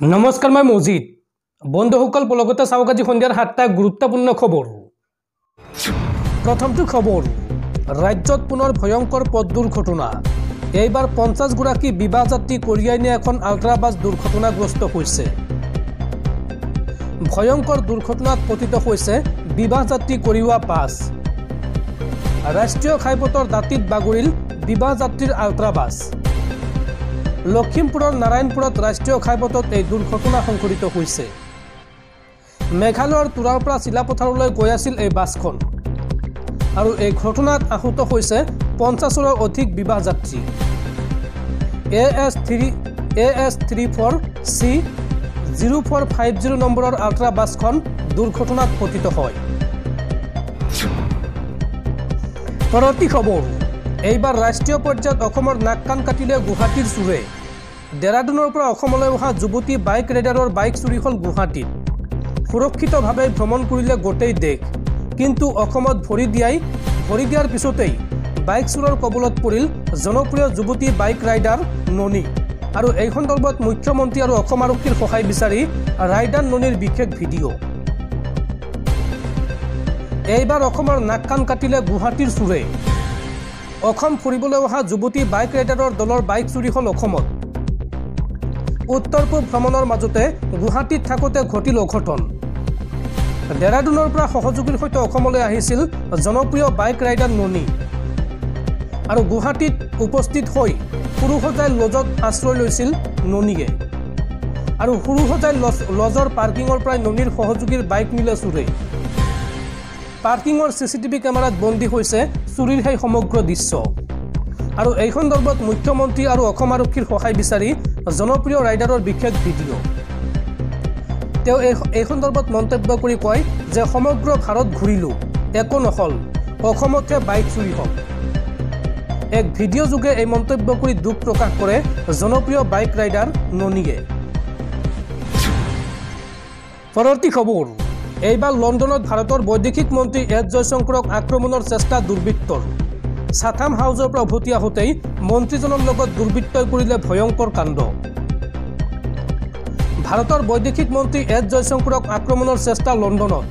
নমস্কাৰ, মই মজিদ। বন্ধুসকল, পলকতে চাওক আজি সন্ধিয়াৰ 7টা গুৰুত্বপূৰ্ণ খবৰ। প্ৰথমটো খবৰ, ৰাজ্যত পুনৰ ভয়ংকৰ পথ দুৰ্ঘটনা। এইবাৰ 50 গৰাকী বিবাহ যাত্ৰী কঢ়িয়াই নিয়া এখন আল্ট্ৰাবাছ দুৰ্ঘটনাগ্ৰস্ত হৈছে। ভয়ংকৰ দুৰ্ঘটনাত পতিত হৈছে বিবাহ যাত্ৰী কঢ়িওৱা বাছ। ৰাষ্ট্ৰীয় ঘাইপথৰ দাঁতিত বাগৰিল বিবাহ যাত্ৰীৰ আল্ট্ৰাবাছ। লখিমপুৰৰ নাৰায়ণপুৰত ৰাষ্ট্ৰীয় ঘাইপথত এই দুৰ্ঘটনা সংঘটিত হৈছে। মেঘালয়ৰ তুৰাৰ পৰা চিলাপথাৰলৈ গৈ আছিল এই বাছখন আৰু এই ঘটনাত আহত হৈছে 50ৰো অধিক বিবাহ যাত্ৰী। AS34C0450 নম্বৰৰ আল্ট্ৰা বাছখন দুৰ্ঘটনাত পতিত হয়। পৰৱৰ্তী খবৰ, এইবাৰ ৰাষ্ট্ৰীয় পৰ্যায়ত অসমৰ নাক কাণ কাটিলে গুৱাহাটীৰ চোৰে। ডেৰাডুনৰ পৰা অসমলৈ অহা যুৱতী বাইক ৰাইডাৰৰ বাইক চুৰি হ'ল গুৱাহাটীত। সুৰক্ষিতভাৱে ভ্ৰমণ কৰিলে গোটেই দেশ, কিন্তু অসমত ভৰি দিয়াৰ পিছতেই বাইক চোৰৰ কবলত পৰিল জনপ্ৰিয় যুৱতী বাইক ৰাইডাৰ ননী। আৰু এই সন্দৰ্ভত মুখ্যমন্ত্ৰী আৰু অসম আৰক্ষীৰ সহায় বিচাৰি ৰাইডাৰ ননীৰ বিশেষ ভিডিঅ'। এইবাৰ অসমৰ নাক কাণ কাটিলে গুৱাহাটীৰ চোৰে। অসম ফুৰিবলৈ অহা যুৱতী বাইক ৰাইডাৰৰ দলৰ বাইক চুৰি হ'ল অসমত। উত্তৰ পূব ভ্ৰমণৰ মাজতে গুৱাহাটীত থাকোঁতে ঘটিল অঘটন। ডেৰাডুনৰ পৰা সহযোগীৰ সৈতে অসমলৈ আহিছিল জনপ্ৰিয় বাইক ৰাইডাৰ ননী আৰু গুৱাহাটীত উপস্থিত হৈ সৰুসজাই লজত আশ্ৰয় লৈছিল ননীয়ে। আৰু সৰুসজাই লজৰ পাৰ্কিঙৰ পৰাই ননীৰ সহযোগীৰ বাইক নিলে চোৰে। পাৰ্কিঙৰ CCTV কেমেৰাত বন্দী হৈছে চুৰিৰ সেই সমগ্ৰ দৃশ্য। আৰু এই সন্দৰ্ভত মুখ্যমন্ত্ৰী আৰু অসম আৰক্ষীৰ সহায় বিচাৰি জনপ্ৰিয় ৰাইডাৰৰ বিশেষ ভিডিঅ'। তেওঁ এই সন্দৰ্ভত মন্তব্য কৰি কয় যে সমগ্ৰ ভাৰত ঘূৰিলোঁ, একো নহ'ল, অসমতে বাইক চুৰি হ'ল। এক ভিডিঅ' যোগে এই মন্তব্য কৰি দুখ প্ৰকাশ কৰে জনপ্ৰিয় বাইক ৰাইডাৰ ননীয়ে। পৰৱৰ্তী খবৰ, এইবাৰ লণ্ডনত ভাৰতৰ বৈদেশিক মন্ত্ৰী এছ জয়শংকৰক আক্ৰমণৰ চেষ্টা দুৰ্বৃত্তৰ। চাথাম হাউচৰ পৰা উভতি আহোঁতেই মন্ত্ৰীজনৰ লগত দুৰ্বৃত্তই কৰিলে ভয়ংকৰ কাণ্ড। ভাৰতৰ বৈদেশিক মন্ত্ৰী এছ জয়শংকৰক আক্ৰমণৰ চেষ্টা লণ্ডনত।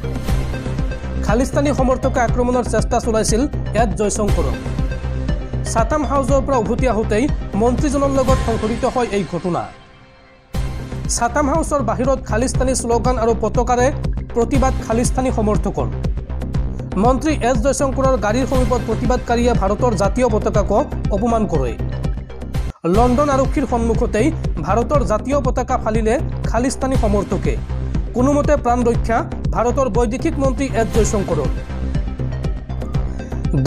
খালিস্তানী সমৰ্থকে আক্ৰমণৰ চেষ্টা চলাইছিল এছ জয়শংকৰক। চাথাম হাউচৰ পৰা উভতি আহোঁতেই মন্ত্ৰীজনৰ লগত সংঘটিত হয় এই ঘটনা। চাথাম হাউচৰ বাহিৰত খালিস্তানী শ্লোগান আৰু পতাকাৰে প্ৰতিবাদ খালিস্তানী সমৰ্থকৰ। মন্ত্ৰী এছ জয়শংকৰৰ গাড়ীৰ সমীপত প্ৰতিবাদকাৰীয়ে ভাৰতৰ জাতীয় পতাকাক অপমান কৰে। লণ্ডন আৰক্ষীৰ সন্মুখতেই ভাৰতৰ জাতীয় পতাকা ফালিলে খালিস্তানী সমৰ্থকে। কোনোমতে প্ৰাণ ৰক্ষা ভাৰতৰ বৈদেশিক মন্ত্ৰী এছ জয়শংকৰৰ।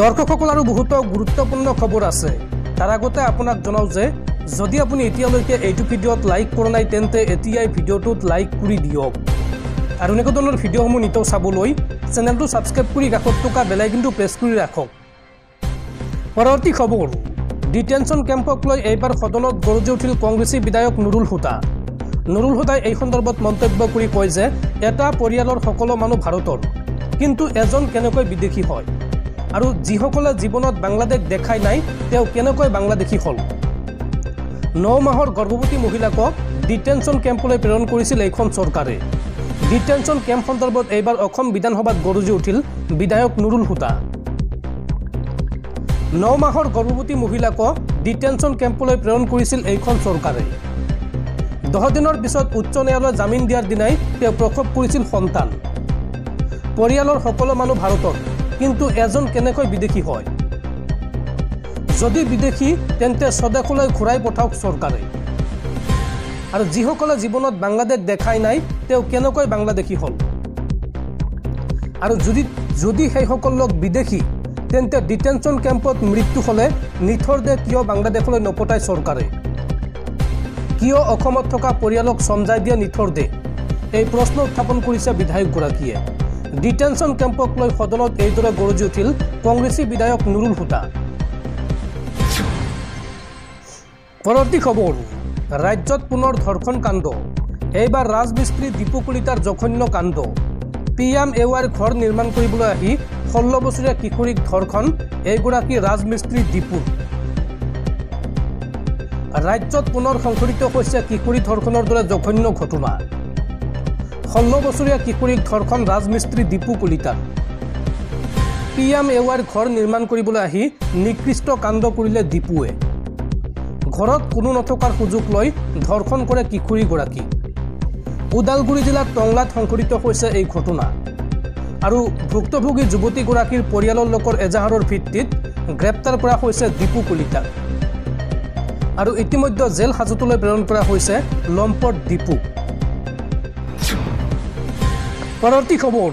দৰ্শকসকল, আৰু বহুতো গুৰুত্বপূৰ্ণ খবৰ আছে। তাৰ আগতে আপোনাক জনাওঁ যে যদি আপুনি এতিয়ালৈকে এইটো ভিডিঅ'ত লাইক কৰা নাই তেন্তে এতিয়াই ভিডিঅ'টোত লাইক কৰি দিয়ক। আৰু এনেকুৱা ধৰণৰ ভিডিঅ'সমূহ নিতৌ চাবলৈ চেনেলটো ছাবস্ক্ৰাইব কৰি কাষত থকা বেল আইকনটো প্ৰেছ কৰি ৰাখক। পৰৱৰ্তী খবৰ, ডিটেনশ্যন কেম্পক লৈ এইবাৰ সদনত গৰজি উঠিল কংগ্ৰেছী বিধায়ক নুৰুল হুদা। নুৰুল হুদাই এই সন্দৰ্ভত মন্তব্য কৰি কয় যে এটা পৰিয়ালৰ সকলো মানুহ ভাৰতৰ, কিন্তু এজন কেনেকৈ বিদেশী হয়, আৰু যিসকলে জীৱনত বাংলাদেশ দেখাই নাই তেওঁ কেনেকৈ বাংলাদেশী হ'ল। 9 মাহৰ গৰ্ভৱতী মহিলাক ডিটেনশ্যন কেম্পলৈ প্ৰেৰণ কৰিছিল এইখন চৰকাৰে। ডিটেনশ্যন কেম্প সন্দৰ্ভত এইবাৰ অসম বিধানসভাত গৰজি উঠিল বিধায়ক নুৰুল হুদা। 9 মাহৰ গৰ্ভৱতী মহিলাক ডিটেনশ্যন কেম্পলৈ প্ৰেৰণ কৰিছিল এইখন চৰকাৰে। 10 দিনৰ পিছত উচ্চ ন্যায়ালয়ে জামিন দিয়াৰ দিনাই তেওঁ প্ৰসৱ কৰিছিল সন্তান। পৰিয়ালৰ সকলো মানুহ ভাৰতৰ, কিন্তু এজন কেনেকৈ বিদেশী হয়। যদি বিদেশী তেন্তে স্বদেশলৈ ঘূৰাই পঠাওক চৰকাৰে। আৰু যিসকলে জীৱনত বাংলাদেশ দেখাই নাই তেওঁ কেনেকৈ বাংলাদেশী হ'ল। আৰু যদি সেইসকল লোক বিদেশী তেন্তে ডিটেনশ্যন কেম্পত মৃত্যু হ'লে নিথৰ দেহ কিয় বাংলাদেশলৈ নপঠায় চৰকাৰে। কিয় অসমত থকা পৰিয়ালক চমজাই দিয়ে নিথৰ দেহ, এই প্ৰশ্ন উত্থাপন কৰিছে বিধায়কগৰাকীয়ে। ডিটেনশ্যন কেম্পক লৈ সদনত এইদৰে গৰজি উঠিল কংগ্ৰেছী বিধায়ক নুৰুল হুদা। পৰৱৰ্তী খবৰ, ৰাজ্যত পুনৰ ধৰ্ষণ কাণ্ড। এইবাৰ ৰাজমিস্ত্ৰী দীপু কলিতাৰ জঘন্য কাণ্ড। PMAYৰ ঘৰ নিৰ্মাণ কৰিবলৈ আহি 16 বছৰীয়া কিশোৰীক ধৰ্ষণ এইগৰাকী ৰাজমিস্ত্ৰী দীপুৰ। ৰাজ্যত পুনৰ সংঘটিত হৈছে কিশোৰী ধৰ্ষণৰ দৰে জঘন্য ঘটনা 16 বছৰীয়া কিশোৰীক ধৰ্ষণ ৰাজমিস্ত্ৰী দীপু কলিতাৰ PMAYৰ ঘৰ নিৰ্মাণ কৰিবলৈ আহি নিকৃষ্ট কাণ্ড কৰিলে দীপুৱে ঘৰত কোনো নথকাৰ সুযোগ লৈ ধৰ্ষণ কৰে কিশোৰীগৰাকী ওদালগুৰি জিলাৰ টংলাত সংঘটিত হৈছে এই ঘটনা আৰু ভুক্তভোগী যুৱতীগৰাকীৰ পৰিয়ালৰ লোকৰ এজাহাৰৰ ভিত্তিত গ্ৰেপ্তাৰ কৰা হৈছে দীপু কলিতাক আৰু ইতিমধ্যে জেল হাজতলৈ প্ৰেৰণ কৰা হৈছে লম্পট দীপু পৰৱৰ্তী খবৰ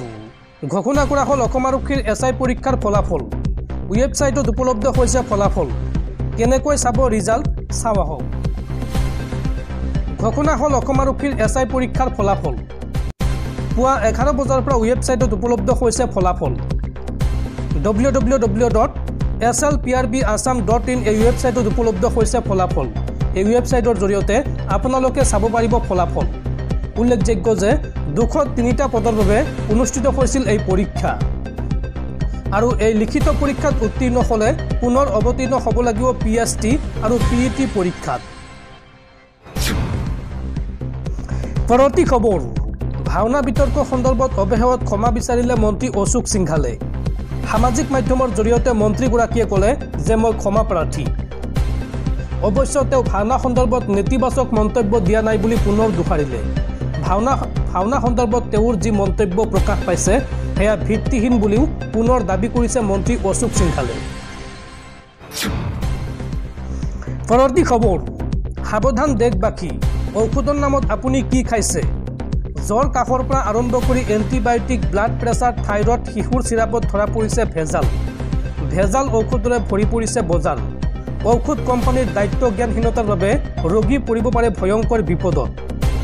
ঘোষণা কৰা হ'ল অসম আৰক্ষীৰ SI পৰীক্ষাৰ ফলাফল ৱেবছাইটত উপলব্ধ হৈছে ফলাফল কেনেকৈ চাব ৰিজাল্ট চাও আহক ঘোষণা হ'ল অসম আৰক্ষীৰ SI পৰীক্ষাৰ ফলাফল পুৱা 11 বজাৰ পৰা ৱেবছাইটত উপলব্ধ হৈছে ফলাফল www.slprbassam.in এই ৱেবছাইটত উপলব্ধ হৈছে ফলাফল এই ৱেবছাইটৰ জৰিয়তে আপোনালোকে চাব পাৰিব ফলাফল উল্লেখযোগ্য যে 203টা পদৰ বাবে অনুষ্ঠিত হৈছিল এই পৰীক্ষা আৰু এই লিখিত পৰীক্ষাত উত্তীৰ্ণ হ'লে পুনৰ অৱতীৰ্ণ হ'ব লাগিব PST আৰু PET পৰীক্ষাত পৰৱৰ্তী খবৰ ভাওনা বিতৰ্ক সন্দৰ্ভত অৱহেলাত ক্ষমা বিচাৰিলে মন্ত্ৰী অশোক সিংঘালে সামাজিক মাধ্যমৰ জৰিয়তে মন্ত্ৰীগৰাকীয়ে ক'লে যে মই ক্ষমা প্ৰাৰ্থী অৱশ্য তেওঁ ভাওনা সন্দৰ্ভত নেতিবাচক মন্তব্য দিয়া নাই বুলি পুনৰ দোহাৰিলে ভাওনা সন্দৰ্ভত তেওঁৰ যি মন্তব্য প্ৰকাশ পাইছে সেয়া ভিত্তিহীন বুলিও পুনৰ দাবী কৰিছে মন্ত্ৰী অশোক সিংঘালে পৰৱৰ্তী খবৰ সাৱধান দেশবাসী ঔষধৰ নামত আপুনি কি খাইছে জ্বৰ কাহৰ পৰা আৰম্ভ কৰি এণ্টিবায়টিক ব্লাড প্ৰেছাৰ থাইৰয়ড শিশুৰ চিৰাপত ধৰা পৰিছে ভেজাল ঔষধৰে ভৰি পৰিছে বজাৰ ঔষধ কোম্পানীৰ দায়িত্ব জ্ঞানহীনতাৰ বাবে ৰোগী পৰিব পাৰে ভয়ংকৰ বিপদত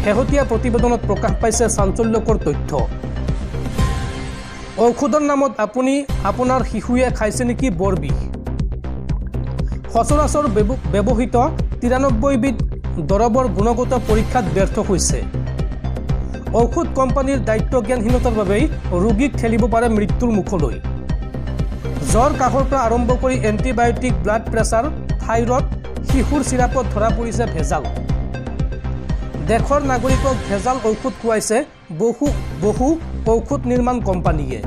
শেহতীয়া প্ৰতিবেদনত প্ৰকাশ পাইছে চাঞ্চল্যকৰ তথ্য ঔষধৰ নামত আপুনি আপোনাৰ শিশুৱে খাইছে নেকি বৰ বিষ সচৰাচৰ ব্যৱহৃত 93 বিধ দৰৱৰ গুণগত পৰীক্ষাত ব্যৰ্থ হৈছে ঔষধ কোম্পানীৰ দায়িত্ব জ্ঞানহীনতাৰ বাবে ৰোগীক ঠেলিব পাৰে মৃত্যুৰ মুখলৈ জ্বৰ কাহৰ পৰা আৰম্ভ কৰি এণ্টিবায়টিক ব্লাড প্ৰেছাৰ থাইৰয়ড শিশুৰ চিৰাপত ধৰা পৰিছে ভেজাল দেশৰ নাগৰিকক ভেজাল ঔষধ খুৱাইছে বহু ঔষধ নিৰ্মাণ কোম্পানীয়ে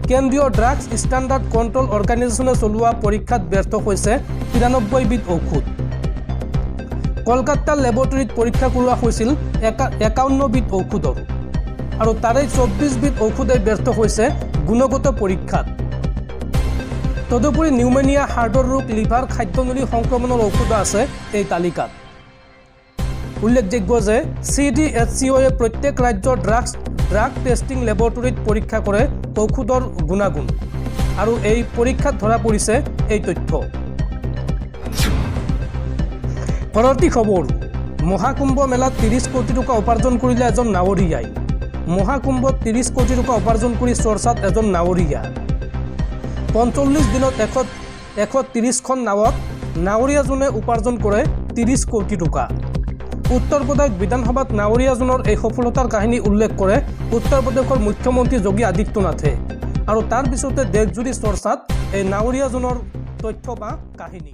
কেন্দ্ৰীয় ড্ৰাগছ ষ্টেণ্ডাৰ্ড কণ্ট্ৰল অৰ্গেনাইজেশ্যনে চলোৱা পৰীক্ষাত ব্যৰ্থ হৈছে 93 বিধ ঔষধ কলকাতা লেবৰেটৰীত পৰীক্ষা কৰোৱা হৈছিল 51 বিধ ঔষধৰ আৰু তাৰে 24 বিধ ঔষধে ব্যৰ্থ হৈছে গুণগত পৰীক্ষাত তদুপৰি নিউমোনিয়া হাৰ্টৰ ৰোগ লিভাৰ খাদ্যনলী সংক্ৰমণৰ ঔষধ আছে এই তালিকাত উল্লেখযোগ্য যে CDHCOয়ে প্ৰত্যেক ৰাজ্যৰ ড্ৰাগ টেষ্টিং লেবৰেটৰীত পৰীক্ষা কৰে ঔষধৰ গুণাগুণ আৰু এই পৰীক্ষাত ধৰা পৰিছে এই তথ্য পৰৱৰ্তী খবৰ মহাকুম্ভ মেলাত 30 কোটি টকা উপাৰ্জন কৰিলে এজন নাৱৰীয়াই মহাকুম্ভত 30 কোটি টকা উপাৰ্জন কৰি চৰ্চাত এজন নাৱৰীয়া 45 দিনত 130খন নাৱত নাৱৰীয়াজনে উপাৰ্জন কৰে 30 কোটি টকা উত্তৰ প্ৰদেশ বিধানসভাত নাৱৰীয়াজনৰ এই সফলতাৰ কাহিনী উল্লেখ কৰে উত্তৰ প্ৰদেশৰ মুখ্যমন্ত্ৰী যোগী আদিত্যনাথে আৰু তাৰ পিছতে দেশজুৰি চৰ্চাত এই নাৱৰীয়াজনৰ তথ্য বা কাহিনী